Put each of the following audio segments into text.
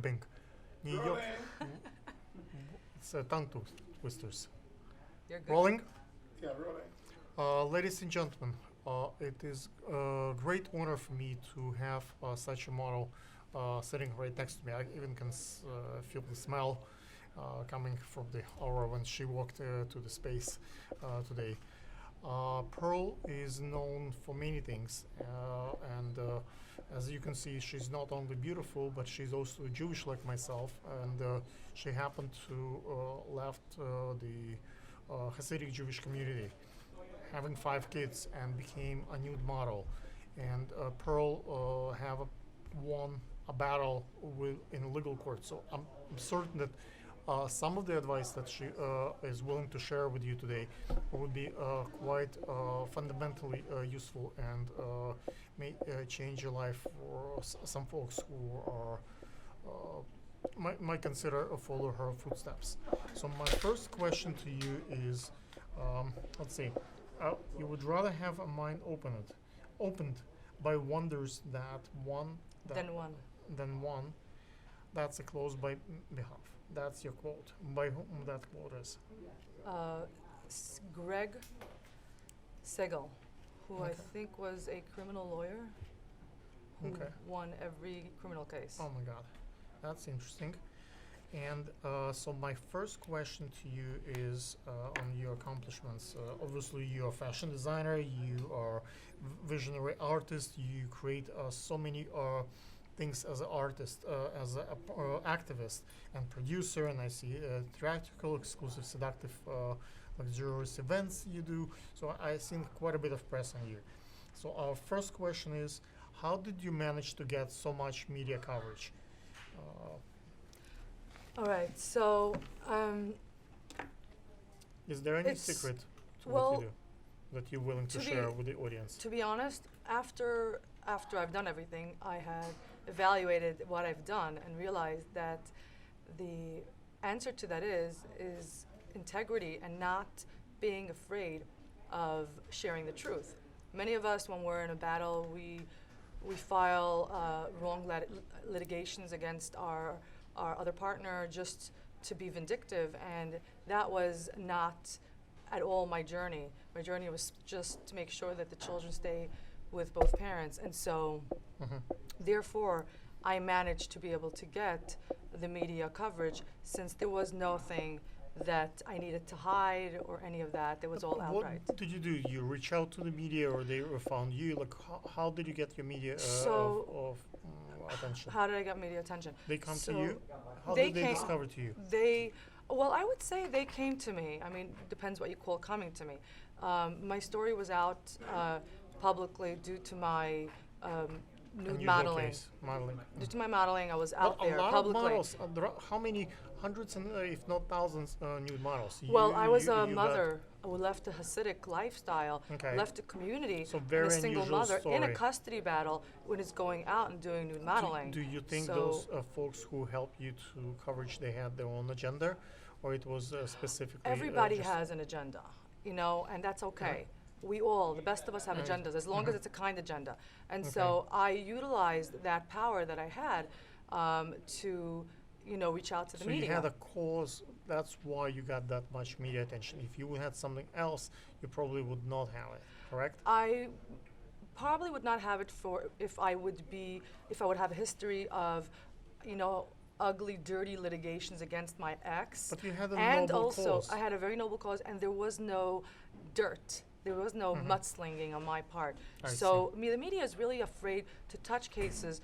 Bing. New York. It's tongue twisters. You're good. Rolling. Yeah, rolling. Ladies and gentlemen, it is a great honor for me to have such a model sitting right next to me. I even can feel the smell coming from the aura when she walked to the space today. Pearl is known for many things, and as you can see, she's not only beautiful, but she's also Jewish like myself, and she happened to left the Hasidic Jewish community, having 5 kids, and became a nude model. And Pearl won a battle in legal court. So I'm certain that some of the advice that she is willing to share with you today would be quite fundamentally useful and may change your life for some folks who are might consider follow her footsteps. So my first question to you is, let's see, you would rather have a mind opened by wonders than one that's a close by behalf. That's your quote. By whom that quote is? Greg Segel, who I Okay. think was a criminal lawyer who Okay. won every criminal case. Oh my God, that's interesting. And so my first question to you is on your accomplishments. Obviously, you're a fashion designer. You are visionary artist. You create so many things as an artist, as an activist and producer. And I see theatrical, exclusive, seductive, luxurious events you do. So I've seen quite a bit of press on you. So our first question is, how did you manage to get so much media coverage? All right, so Is there any It's- secret to well, what you do that you're willing to to be- share with the audience? to be honest, after I've done everything, I had evaluated what I've done and realized that the answer to that is integrity and not being afraid of sharing the truth. Many of us, when we're in a battle, we file wrong litigations against our other partner just to be vindictive, and that was not at all my journey. My journey was just to make sure that the children stay with both parents, and so therefore I managed to be able to get the media coverage since there was nothing that I needed to hide or any of that. It was all outright. What did you do? You reach out to the media, or they found you? Like, how did you get your media So- attention? How did I get media attention? They come to So you? How they did they came- discover to you? Well, I would say they came to me. I mean, depends what you call coming to me. My story was out publicly due to my nude Unusual modeling. case, modeling. Due to my modeling, I was out But there a lot publicly. of models. There are how many hundreds and if not thousands nude models? Well, I was a you got- mother who left a Hasidic lifestyle, Okay. left a community, So and very a single unusual mother in a story. custody battle when it's going out and doing nude modeling. Do you think So those folks who helped you to coverage, they had their own agenda, or it was specifically? everybody just- has an agenda, and that's okay. We all, the best of us have Right. agendas, as long as it's a kind agenda. And so I utilized that power that I had to, reach out to the So media. you had a cause. That's why you got that much media attention. If you had something else, you probably would not have it. Correct? I probably would not have it if I would have a history of, ugly, dirty litigations against my ex. But you had a And noble also, cause. I had a very noble cause, and there was no dirt. There was no mudslinging on my part. I So the media is really afraid to touch cases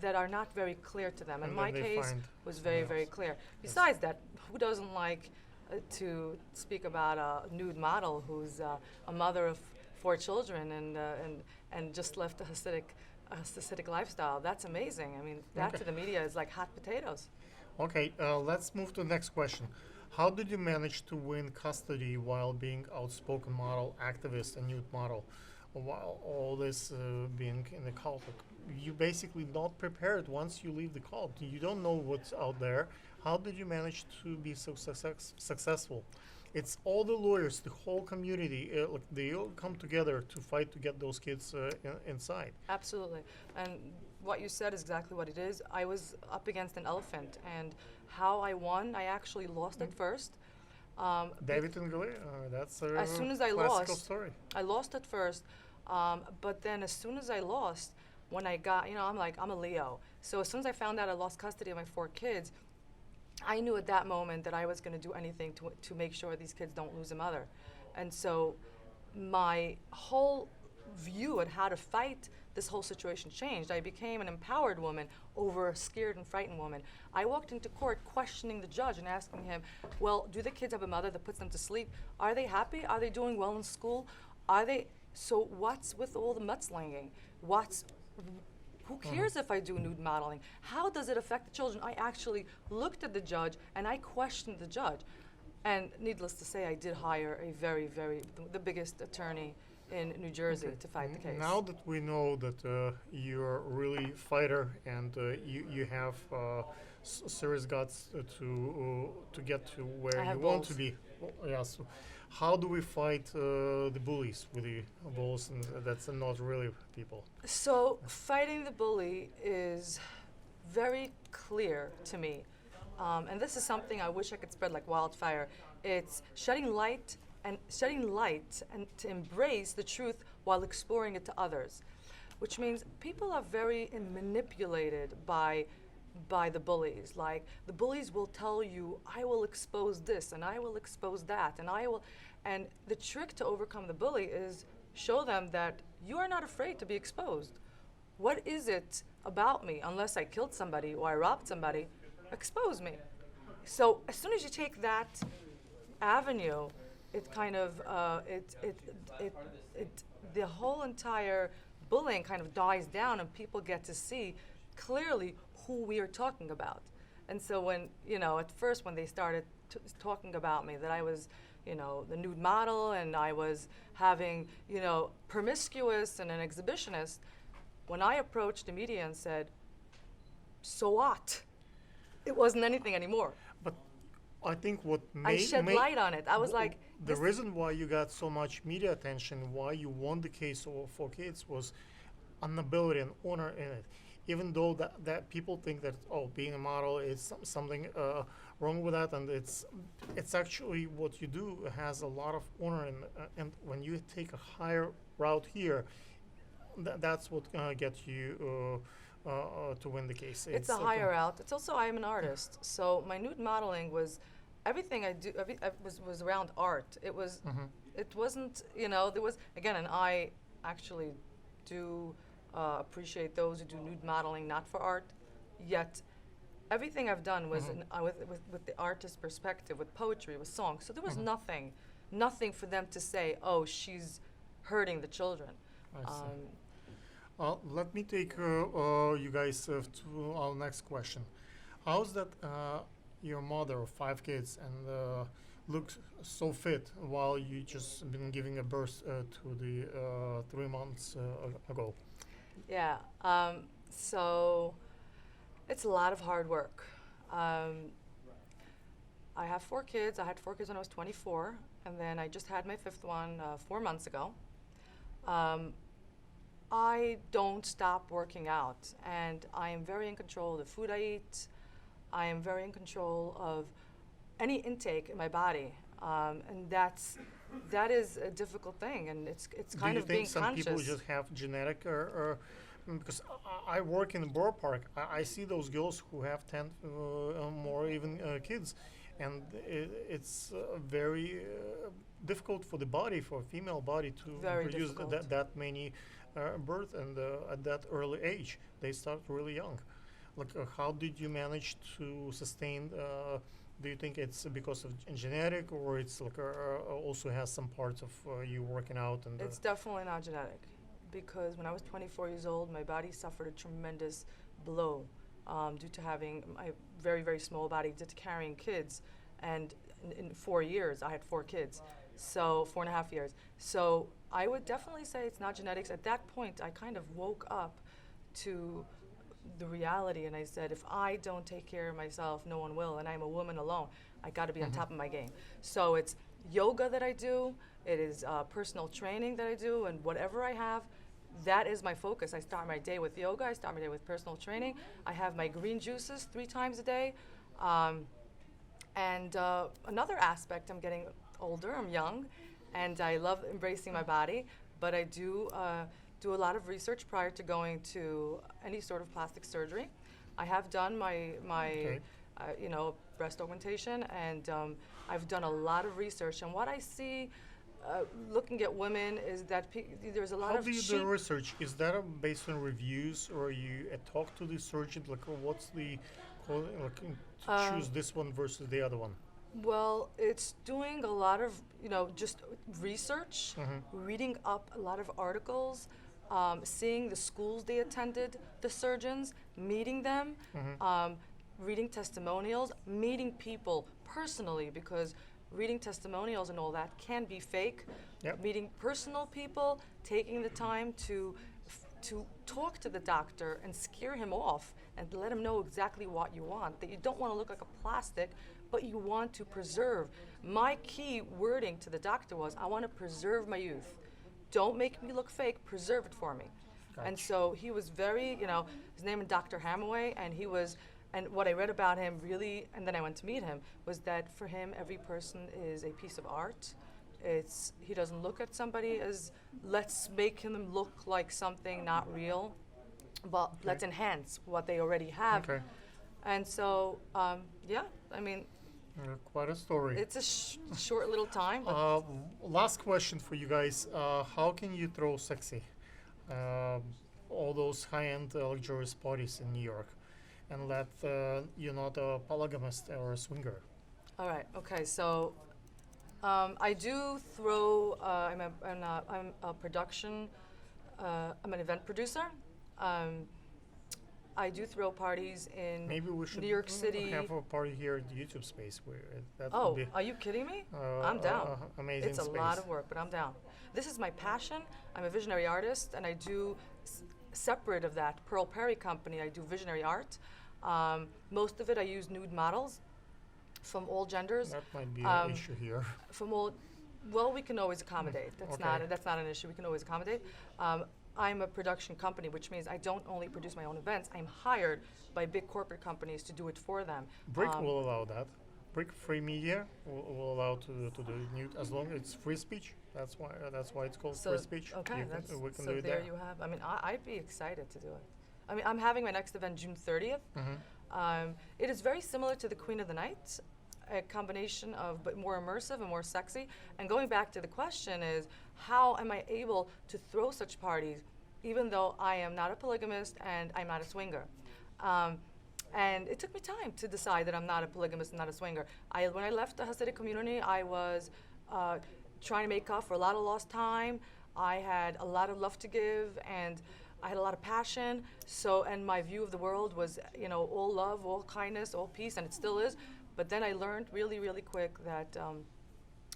that are not very clear to them. And And my then they case find was very, something very else. clear. Besides that, who doesn't like to speak about a nude model who's a mother of 4 children and just left a Hasidic lifestyle? That's amazing. I mean, that Okay. to the media is like hot potatoes. Okay, let's move to the next question. How did you manage to win custody while being outspoken model, activist, and nude model, while all this being in the cult? You basically not prepared once you leave the cult. You don't know what's out there. How did you manage to be so successful? It's all the lawyers, the whole community. Like they all come together to fight to get those kids inside. Absolutely. And what you said is exactly what it is. I was up against an elephant, and how I won, I actually lost at first. David and Goliath. That's a As soon as I classical lost, story. I lost at first, but then as soon as I lost, when I got, I'm like, I'm a Leo. So as soon as I found out I lost custody of my 4 kids, I knew at that moment that I was going to do anything to make sure these kids don't lose a mother. And so my whole view at how to fight this whole situation changed. I became an empowered woman over a scared and frightened woman. I walked into court questioning the judge and asking him, well, do the kids have a mother that puts them to sleep? Are they happy? Are they doing well in school? So what's with all the mudslinging? Who cares if I do nude modeling? How does it affect the children? I actually looked at the judge and I questioned the judge. And needless to say, I did hire a the biggest attorney in New Jersey to fight the case. Now that we know that you're really fighter and you have serious guts to get to where I you have want to balls. be, yes. How do we fight the bullies with the balls? And that's not really people. So fighting the bully is very clear to me. And this is something I wish I could spread like wildfire. It's shedding light and to embrace the truth while exploring it to others, which means people are very manipulated by the bullies. Like the bullies will tell you, I will expose this and I will expose that and the trick to overcome the bully is show them that you are not afraid to be exposed. What is it about me, unless I killed somebody or I robbed somebody? Expose me. So as soon as you take that avenue, it kind of the whole entire bullying kind of dies down, and people get to see clearly who we are talking about. And so when at first when they started talking about me that I was the nude model and I was having promiscuous and an exhibitionist, when I approached the media and said, so what? It wasn't anything anymore. But I think what I shed light on it. I was like, the reason why you got so much media attention, why you won the case for kids, was an ability and honor in it. Even though that people think that being a model is something wrong with that, and it's actually what you do has a lot of honor in, and when you take a higher route here, that's what gets you to win the case. It's a higher route. It's also I am an artist, so my nude modeling was everything I do. Was around art. It was. It wasn't. There was again, and I actually do appreciate those who do nude modeling not for art. Yet, everything I've done was with the artist's perspective, with poetry, with song. So there was nothing for them to say, oh, she's hurting the children. I see. Let me take you guys to our next question. How's that your mother of 5 kids and looks so fit while you just been giving a birth to the 3 months ago? Yeah. So it's a lot of hard work. I have 4 kids. I had 4 kids when I was 24, and then I just had my 5th one 4 months ago. I don't stop working out, and I am very in control of the food I eat. I am very in control of any intake in my body, and that is a difficult thing, and it's kind of being conscious. Do you think some people just have genetic or because I work in the borough park, I see those girls who have 10 more even kids, and it's very difficult for the body, for a female body, to produce that many birth, and at that early age they start really young. Like how did you manage to sustain? Do you think it's because of genetic, or it's like also has some parts of you working out? And it's definitely not genetic, because when I was 24 years old, my body suffered a tremendous blow due to having my very small body, due to carrying kids, and in 4 years I had 4 kids, so 4.5 years. So I would definitely say it's not genetics. At that point, I kind of woke up to the reality, and I said, if I don't take care of myself, no one will, and I'm a woman alone. I got to be on top of my game. So it's yoga that I do, it is personal training that I do, and whatever I have, that is my focus. I start my day with yoga. I start my day with personal training. I have my green juices 3 times a day. And another aspect, I'm getting older, I'm young, and I love embracing my body, but I do do a lot of research prior to going to any sort of plastic surgery. I have done my Okay. breast augmentation, and I've done a lot of research. And what I see, looking at women, is that there's a lot How of do you cheap. do research? Is that based on reviews, or you talk to the surgeon? Like, what's the to choose this one versus the other one? Well, it's doing a lot of, just research, Mm-hmm. reading up a lot of articles, seeing the schools they attended, the surgeons, meeting them, Mm-hmm. reading testimonials, meeting people personally, because reading testimonials and all that can be fake. Yep. Meeting personal people, taking the time to talk to the doctor and scare him off and let him know exactly what you want, that you don't want to look like a plastic, but you want to preserve. My key wording to the doctor was, I want to preserve my youth. Don't make me look fake, preserve it for me. And Gotcha. so he was very, his name is Dr. Hamaway, and what I read about him really, and then I went to meet him, was that for him, every person is a piece of art. He doesn't look at somebody as, let's make him look like something not real, but Okay. let's enhance what they already have. Okay. And so, I mean, Quite a story. it's a short little time, but Last question for you guys. How can you throw sexy? All those high-end luxurious parties in New York, and let you're not a polygamist or a swinger. all right, okay, so I do throw, I'm a production, I'm an event producer. I do throw parties in Maybe we should New York City. have a party here at the YouTube space where that Oh, would be are you kidding me? uh, I'm down. amazing It's a space. lot of work, but I'm down. This is my passion. I'm a visionary artist, and I do, separate of that, Pearl Perry Company, I do visionary art. Most of it I use nude models from all genders. That might be Um, an issue here. From all, well, we can always accommodate. That's Okay. not an issue. We can always accommodate. I'm a production company, which means I don't only produce my own events. I'm hired by big corporate companies to do it for them. Brick will allow that. Brick Free Media will allow to do nude as long as it's free speech. That's why it's called free speech. Okay, We can so do it there there. you have. I mean, I'd be excited to do it. I mean, I'm having my next event June 30th. It is very similar to the Queen of the Night, a combination of, but more immersive and more sexy. And going back to the question is, how am I able to throw such parties, even though I am not a polygamist and I'm not a swinger? And it took me time to decide that I'm not a polygamist and not a swinger. When I left the Hasidic community, I was trying to make up for a lot of lost time. I had a lot of love to give, and I had a lot of passion. So, and my view of the world was, all love, all kindness, all peace, and it still is. But then I learned really, really quick that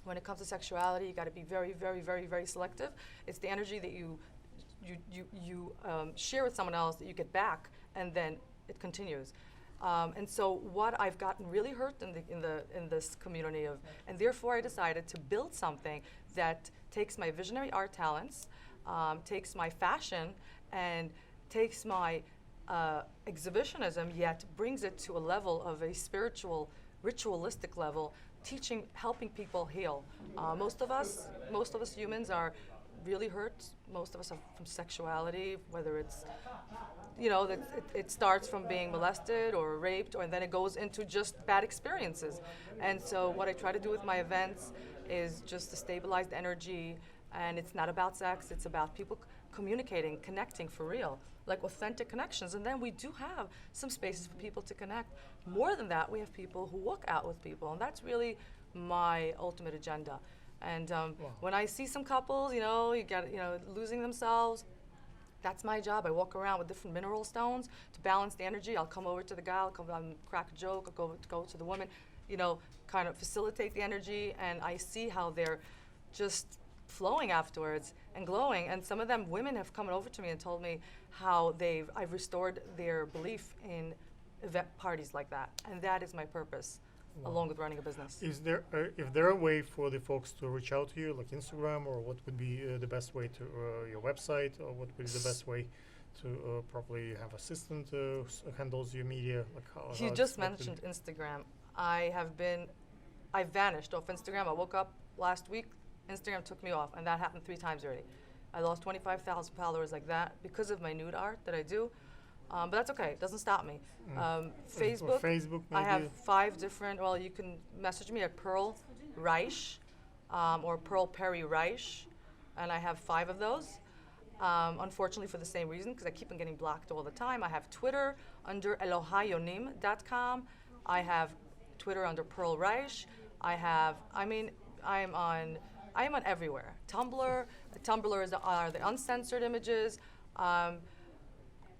when it comes to sexuality, you got to be very, very, very, very selective. It's the energy that you share with someone else that you get back, and then it continues. And so what I've gotten really hurt in this community of, and therefore I decided to build something that takes my visionary art talents, takes my fashion, and takes my exhibitionism, yet brings it to a level of a spiritual, ritualistic level, helping people heal. Most of us humans are really hurt. Most of us are from sexuality, whether it's, that it starts from being molested or raped, and then it goes into just bad experiences. And so what I try to do with my events is just to stabilize the energy, and it's not about sex, it's about people communicating, connecting for real, like authentic connections. And then we do have some spaces for people to connect. More than that, we have people who walk out with people, and that's really my ultimate agenda. And when I see some couples, losing themselves, that's my job. I walk around with different mineral stones to balance the energy. I'll come over to the guy, I'll crack a joke, I'll go to the woman, kind of facilitate the energy, and I see how they're just flowing afterwards and glowing. And some of them, women, have come over to me and told me how I've restored their belief in event parties like that, and that is my purpose. along with running a business. Is there a way for the folks to reach out to you, like Instagram, or what would be the best way to your website, or what would be the best way to probably have assistant handles your media? Like You just mentioned Instagram. I vanished off Instagram. I woke up last week, Instagram took me off, and that happened 3 times already. I lost 25,000 followers like that because of my nude art that I do. But that's okay, it doesn't stop me. Facebook, Facebook I maybe? have 5 different, well, you can message me at Pearl Reich or Pearl Perry Reich, and I have 5 of those. Unfortunately, for the same reason, because I keep on getting blocked all the time. I have Twitter under elohayonim.com. I have Twitter under Pearl Reich. I am on everywhere. Tumblr are the uncensored images.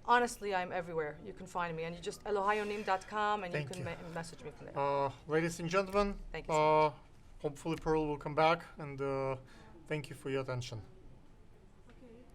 Honestly, I'm everywhere. You can find me, and you just elohayonim.com, and Thank you can you. message me from there. Ladies and gentlemen, Thank you so much. hopefully Pearl will come back, and thank you for your attention.